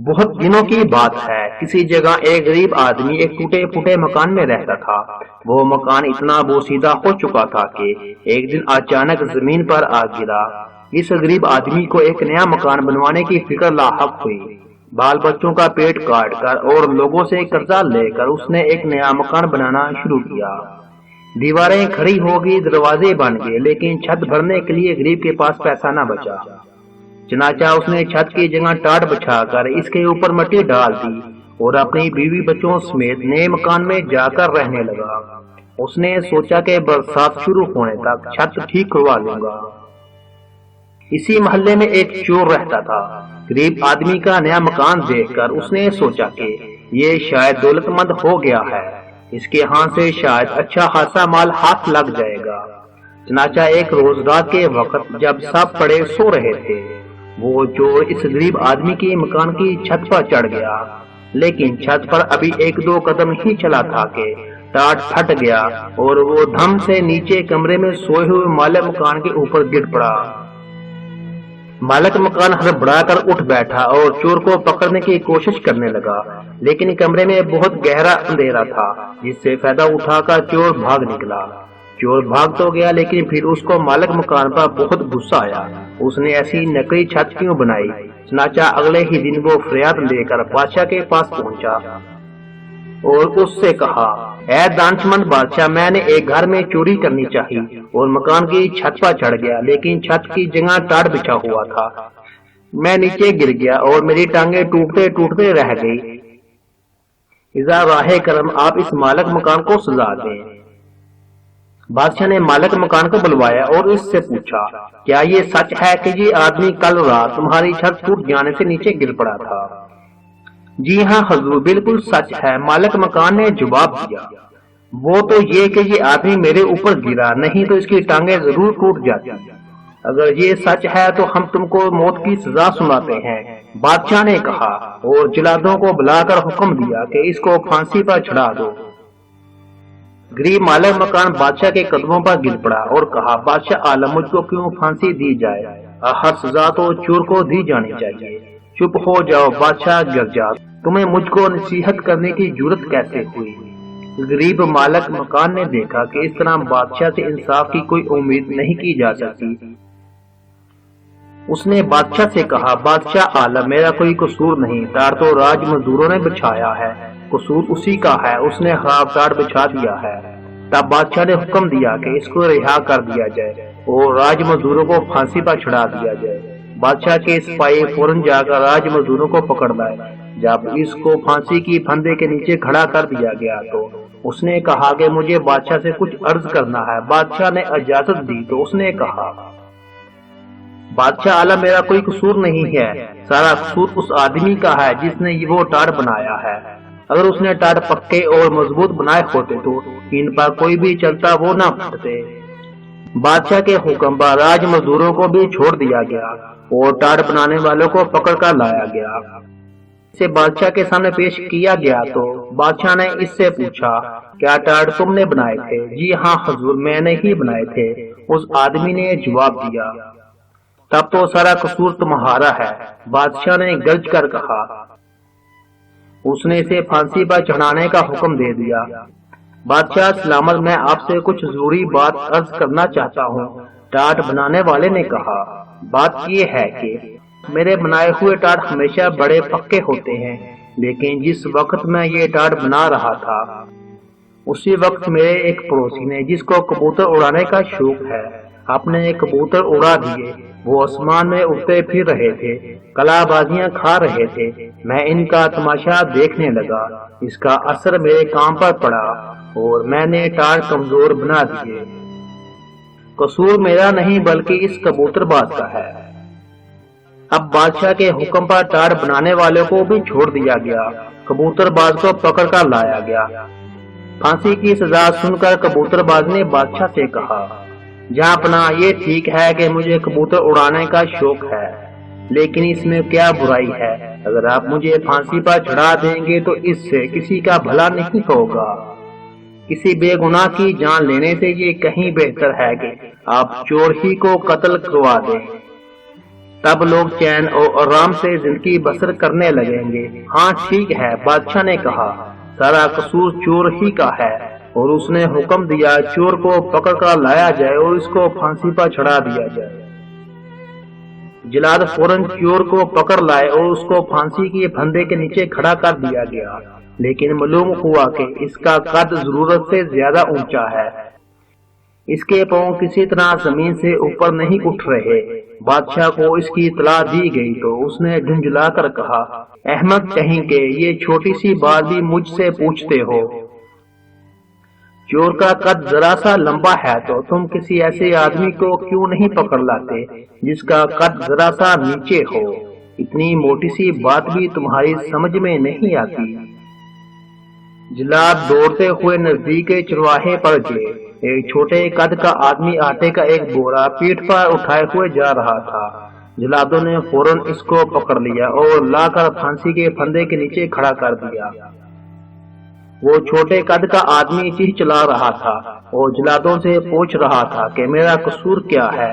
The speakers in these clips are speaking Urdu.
بہت دنوں کی بات ہے، کسی جگہ ایک غریب آدمی ایک ٹوٹے پھوٹے مکان میں رہتا تھا۔ وہ مکان اتنا بوسیدہ ہو چکا تھا کہ ایک دن اچانک زمین پر آ گرا۔ اس غریب آدمی کو ایک نیا مکان بنوانے کی فکر لاحق ہوئی۔ بال بچوں کا پیٹ کاٹ کر اور لوگوں سے قرضہ لے کر اس نے ایک نیا مکان بنانا شروع کیا۔ دیواریں کھڑی ہو گئی، دروازے بن گئے، لیکن چھت بھرنے کے لیے غریب کے پاس پیسہ نہ بچا۔ چنانچہ اس نے چھت کی جگہ ٹاٹ بچھا کر اس کے اوپر مٹی ڈال دی اور اپنی بیوی بچوں سمیت نئے مکان میں جا کر رہنے لگا۔ اس نے سوچا کہ برسات شروع ہونے تک چھت ٹھیک کروا لوں گا۔ اسی محلے میں ایک چور رہتا تھا۔ غریب آدمی کا نیا مکان دیکھ کر اس نے سوچا کہ یہ شاید دولت مند ہو گیا ہے، اس کے ہاں سے شاید اچھا خاصا مال ہاتھ لگ جائے گا۔ چنانچہ ایک روز رات کے وقت جب سب پڑے سو رہے تھے، وہ چور اس غریب آدمی کے مکان کی چھت پر چڑھ گیا، لیکن چھت پر ابھی ایک دو قدم ہی چلا تھا کہ ٹاٹ پھٹ گیا اور وہ دھم سے نیچے کمرے میں سوئے ہوئے مالک مکان کے اوپر گر پڑا۔ مالک مکان ہڑبڑا کر اٹھ بیٹھا اور چور کو پکڑنے کی کوشش کرنے لگا، لیکن کمرے میں بہت گہرا اندھیرا تھا، جس سے فائدہ اٹھا کر چور بھاگ نکلا۔ چور بھاگ تو گیا، لیکن پھر اس کو مالک مکان پر بہت غصہ آیا۔ اس نے ایسی نکلی چھت کیوں بنائی؟ چنانچہ اگلے ہی دن وہ فریاد لے کر بادشاہ کے پاس پہنچا اور اس سے کہا، اے دانشمند بادشاہ، میں نے ایک گھر میں چوری کرنی چاہی اور مکان کی چھت پر چڑھ گیا، لیکن چھت کی جگہ ٹاٹ بچھا ہوا تھا۔ میں نیچے گر گیا اور میری ٹانگیں ٹوٹتے ٹوٹتے رہ گئی۔ اذا راہ کرم آپ اس مالک مکان کو سزا دیں۔ بادشاہ نے مالک مکان کو بلوایا اور اس سے پوچھا، کیا یہ سچ ہے کہ یہ آدمی کل رات تمہاری چھت ٹوٹ جانے سے نیچے گر پڑا تھا؟ جی ہاں حضور، بالکل سچ ہے، مالک مکان نے جواب دیا۔ وہ تو یہ کہ یہ آدمی میرے اوپر گرا، نہیں تو اس کی ٹانگیں ضرور ٹوٹ جاتی۔ اگر یہ سچ ہے تو ہم تم کو موت کی سزا سناتے ہیں، بادشاہ نے کہا، اور جلادوں کو بلا کر حکم دیا کہ اس کو پھانسی پر چڑھا دو۔ غریب مالک مکان بادشاہ کے قدموں پر گر پڑا اور کہا، بادشاہ عالم، مجھ کو کیوں پھانسی دی جائے؟ ہر سزا تو چور کو دی جانی چاہیے۔ چپ ہو جاؤ بادشاہ گرجا، تمہیں مجھ کو نصیحت کرنے کی جرت کیسے ہوئی؟ غریب مالک مکان نے دیکھا کہ اس طرح بادشاہ سے انصاف کی کوئی امید نہیں کی جا سکتی۔ اس نے بادشاہ سے کہا، بادشاہ عالم، میرا کوئی قصور نہیں، ٹاٹ تو راج مزدوروں نے بچھایا ہے، قصور اسی کا ہے، اس نے خراب ٹاٹ بچھا دیا ہے۔ تب بادشاہ نے حکم دیا کہ اس کو رہا کر دیا جائے اور راج مزدوروں کو پھانسی پر چڑھا دیا جائے۔ بادشاہ کے سپاہی فوراً جا کر راج مزدوروں کو پکڑ لائے۔ جب اس کو پھانسی کی پھندے کے نیچے کھڑا کر دیا گیا تو اس نے کہا کہ مجھے بادشاہ سے کچھ عرض کرنا ہے۔ بادشاہ نے اجازت دی تو اس نے کہا، بادشاہ اعلیٰ، میرا کوئی قصور نہیں ہے، سارا قصور اس آدمی کا ہے جس نے وہ ٹاٹ بنایا ہے۔ اگر اس نے ٹاٹ پکے اور مضبوط بنائے ہوتے تو ان پر کوئی بھی چلتا وہ نہ پھٹتے۔ بادشاہ کے حکم پر راج مزدوروں کو بھی چھوڑ دیا گیا اور ٹاٹ بنانے والوں کو پکڑ کر لایا گیا۔ اسے بادشاہ کے سامنے پیش کیا گیا تو بادشاہ نے اس سے پوچھا، کیا ٹاٹ تم نے بنائے تھے؟ جی ہاں حضور، میں نے ہی بنائے تھے، اس آدمی نے جواب دیا۔ تب تو سارا قصور تمہارا ہے، بادشاہ نے گرج کر کہا۔ اس نے اسے پھانسی پر چڑھانے کا حکم دے دیا۔ بادشاہ سلامت، میں آپ سے کچھ ضروری بات عرض کرنا چاہتا ہوں۔ ٹاٹ بنانے والے نے کہا، بات یہ ہے کہ میرے بنائے ہوئے ٹاٹ ہمیشہ بڑے پکے ہوتے ہیں، لیکن جس وقت میں یہ ٹاٹ بنا رہا تھا اسی وقت میرے ایک پڑوسی نے، جس کو کبوتر اڑانے کا شوق ہے، اپنے کبوتر اڑا دیے۔ وہ آسمان میں اڑتے پھر رہے تھے، کلا بازیاں کھا رہے تھے، میں ان کا تماشا دیکھنے لگا۔ اس کا اثر میرے کام پر پڑا اور میں نے ٹاٹ کمزور بنا دیے۔ قصور میرا نہیں بلکہ اس کبوتر باز کا ہے۔ اب بادشاہ کے حکم پر ٹاٹ بنانے والوں کو بھی چھوڑ دیا گیا، کبوتر باز کو پکڑ کر لایا گیا۔ پھانسی کی سزا سن کر کبوتر باز نے بادشاہ سے کہا، جہاں پناہ، یہ ٹھیک ہے کہ مجھے کبوتر اڑانے کا شوق ہے، لیکن اس میں کیا برائی ہے؟ اگر آپ مجھے پھانسی پر چڑھا دیں گے تو اس سے کسی کا بھلا نہیں ہوگا۔ کسی بے گناہ کی جان لینے سے یہ کہیں بہتر ہے کہ آپ چور ہی کو قتل کروا دیں۔ تب لوگ چین اور آرام سے زندگی بسر کرنے لگیں گے۔ ہاں ٹھیک ہے، بادشاہ نے کہا، سارا قصور چور ہی کا ہے، اور اس نے حکم دیا چور کو پکڑ کر لایا جائے اور اس کو پھانسی پر چڑھا دیا جائے۔ جلاد فوراً چور کو پکڑ لائے اور اس کو پھانسی کے پھندے کے نیچے کھڑا کر دیا گیا، لیکن معلوم ہوا کہ اس کا قد ضرورت سے زیادہ اونچا ہے، اس کے پاؤں کسی طرح زمین سے اوپر نہیں اٹھ رہے۔ بادشاہ کو اس کی اطلاع دی گئی تو اس نے جھنجھلا کر کہا، احمق کہیں کہ یہ چھوٹی سی بات بھی مجھ سے پوچھتے ہو؟ چور کا قد ذرا سا لمبا ہے تو تم کسی ایسے آدمی کو کیوں نہیں پکڑ لاتے جس کا قد ذرا سا نیچے ہو؟ اتنی موٹی سی بات بھی تمہاری سمجھ میں نہیں آتی۔ جلاد دوڑتے ہوئے نزدیک چرواہے پر گئے۔ ایک چھوٹے قد کا آدمی آٹے کا ایک بورا پیٹھ پر اٹھائے ہوئے جا رہا تھا۔ جلادوں نے فوراً اس کو پکڑ لیا اور لا کر پھانسی کے پھندے کے نیچے کھڑا کر دیا۔ وہ چھوٹے قد کا آدمی چلا رہا تھا اور جلادوں سے پوچھ رہا تھا کہ میرا قصور کیا ہے،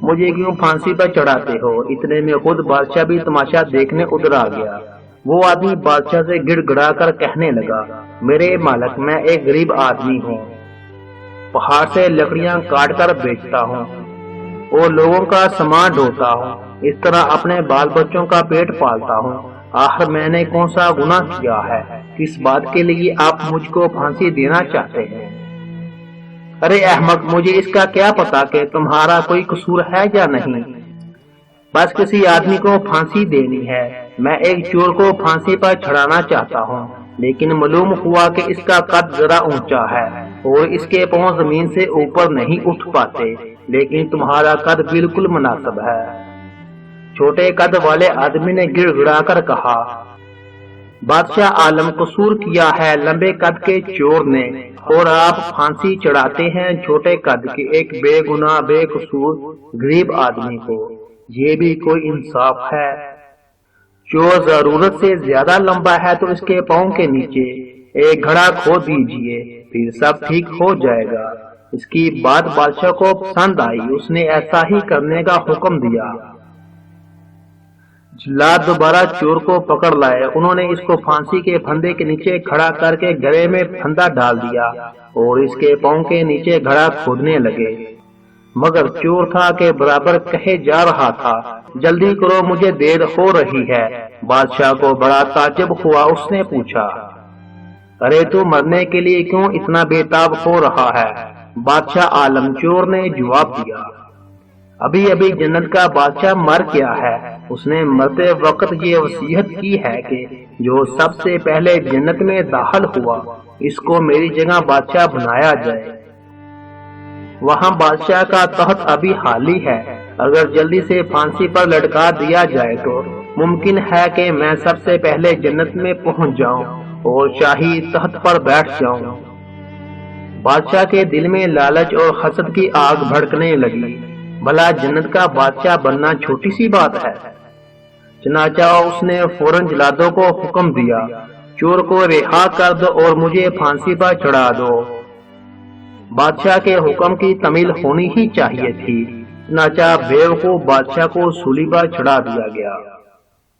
مجھے کیوں پھانسی پر چڑھاتے ہو؟ اتنے میں خود بادشاہ بھی تماشا دیکھنے ادھر آ گیا۔ وہ آدمی بادشاہ سے گڑ گڑا کر کہنے لگا، میرے مالک، میں ایک غریب آدمی ہوں، پہاڑ سے لکڑیاں کاٹ کر بیچتا ہوں اور لوگوں کا سامان ڈھوتا ہوں، اس طرح اپنے بال بچوں کا پیٹ پالتا ہوں۔ آخر میں نے کون سا گناہ کیا ہے؟ کس بات کے لیے آپ مجھ کو پھانسی دینا چاہتے ہیں؟ ارے احمق، مجھے اس کا کیا پتا کہ تمہارا کوئی قصور ہے یا نہیں؟ بس کسی آدمی کو پھانسی دینی ہے۔ میں ایک چور کو پھانسی پر چڑھانا چاہتا ہوں، لیکن معلوم ہوا کہ اس کا قد ذرا اونچا ہے اور اس کے پاؤں زمین سے اوپر نہیں اٹھ پاتے، لیکن تمہارا قد بالکل مناسب ہے۔ چھوٹے قد والے آدمی نے گڑ گڑا کر کہا، بادشاہ عالم، قصور کیا ہے لمبے قد کے چور نے، اور آپ پھانسی چڑھاتے ہیں چھوٹے قد کے ایک بے گناہ بے قصور غریب آدمی کو۔ یہ بھی کوئی انصاف ہے؟ چور ضرورت سے زیادہ لمبا ہے تو اس کے پاؤں کے نیچے ایک گھڑا کھود دیجئے، پھر سب ٹھیک ہو جائے گا۔ اس کی بات بادشاہ کو پسند آئی، اس نے ایسا ہی کرنے کا حکم دیا۔ جلاد دوبارہ چور کو پکڑ لائے، انہوں نے اس کو پھانسی کے پھندے کے نیچے کھڑا کر کے گڑے میں پھندا ڈال دیا اور اس کے پاؤں کے نیچے گھڑا کھودنے لگے، مگر چور تھا کہ برابر کہے جا رہا تھا، جلدی کرو مجھے دیر ہو رہی ہے۔ بادشاہ کو بڑا تعجب ہوا، اس نے پوچھا، ارے تو مرنے کے لیے کیوں اتنا بے تاب ہو رہا ہے؟ بادشاہ عالم، چور نے جواب دیا، ابھی ابھی جنت کا بادشاہ مر گیا ہے، اس نے مرتے وقت یہ وصیت کی ہے کہ جو سب سے پہلے جنت میں داخل ہوا اس کو میری جگہ بادشاہ بنایا جائے۔ وہاں بادشاہ کا تخت ابھی خالی ہے، اگر جلدی سے پھانسی پر لٹکا دیا جائے تو ممکن ہے کہ میں سب سے پہلے جنت میں پہنچ جاؤں اور شاہی تخت پر بیٹھ جاؤں۔ بادشاہ کے دل میں لالچ اور حسد کی آگ بھڑکنے لگی، بھلا جنت کا بادشاہ بننا چھوٹی سی بات ہے؟ چنانچہ اس نے فوراً جلادوں کو حکم دیا، چور کو رہا کر دو اور مجھے پھانسی پر چڑھا دو۔ بادشاہ کے حکم کی تعمیل ہونی ہی چاہیے تھی، چنانچہ بیوقوف بادشاہ کو سولی پر چڑھا دیا گیا۔